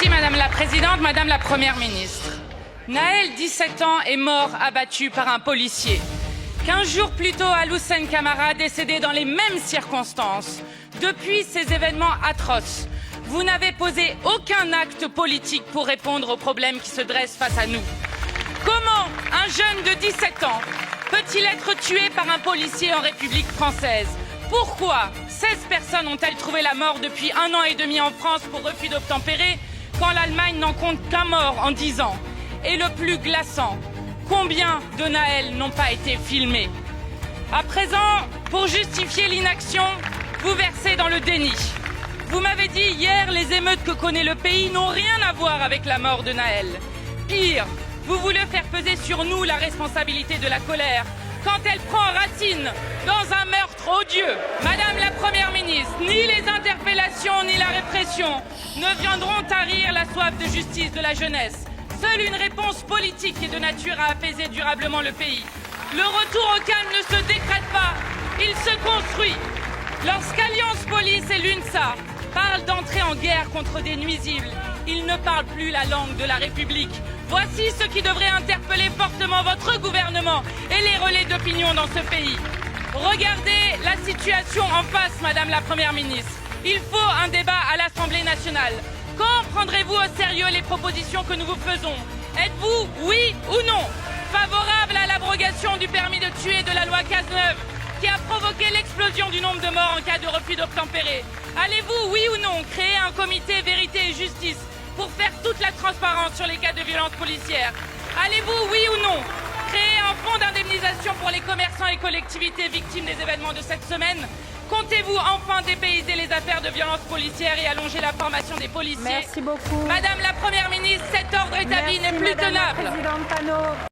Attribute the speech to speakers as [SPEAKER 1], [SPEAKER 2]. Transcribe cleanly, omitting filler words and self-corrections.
[SPEAKER 1] Merci Madame la Présidente, Madame la Première ministre. Naël, 17 ans, est mort abattu par un policier. 15 jours plus tôt, Alhoussen Camara, décédé dans les mêmes circonstances. Depuis ces événements atroces, vous n'avez posé aucun acte politique pour répondre aux problèmes qui se dressent face à nous. Comment un jeune de 17 ans peut-il être tué par un policier en République française? Pourquoi 16 personnes ont-elles trouvé la mort depuis 1 an et demi en France pour refus d'obtempérer quand l'Allemagne n'en compte qu'un mort en 10 ans? Et le plus glaçant, combien de Naël n'ont pas été filmés? À présent, pour justifier l'inaction, vous versez dans le déni. Vous m'avez dit hier, les émeutes que connaît le pays n'ont rien à voir avec la mort de Naël. Pire, vous voulez faire peser sur nous la responsabilité de la colère quand elle prend racine dans un meurtre odieux. Madame la Première ministre, ni les interpellations ni la répression ne viendront tarir la soif de justice de la jeunesse. Seule une réponse politique est de nature à apaiser durablement le pays. Le retour au calme ne se décrète pas, il se construit. Lorsqu'Alliance Police et l'UNSA parlent d'entrer en guerre contre des nuisibles, ils ne parlent plus la langue de la République. Voici ce qui devrait interpeller fortement votre gouvernement et les relais d'opinion dans ce pays. Regardez la situation en face, Madame la Première ministre. Il faut un débat à l'Assemblée nationale. Quand prendrez-vous au sérieux les propositions que nous vous faisons? Êtes-vous, oui ou non, favorable à l'abrogation du permis de tuer de la loi Cazeneuve qui a provoqué l'explosion du nombre de morts en cas de refus d'obtempérer? Allez-vous, oui ou non, créer un comité vérité et justice pour faire toute la transparence sur les cas de violences policières? Allez-vous, oui ou non, créer un fonds d'indemnisation pour les commerçants et collectivités victimes des événements de cette semaine? Comptez-vous enfin dépayser les affaires de violences policières et allonger la formation des policiers?
[SPEAKER 2] Merci beaucoup.
[SPEAKER 1] Madame la Première ministre, cet ordre établi n'est plus tenable.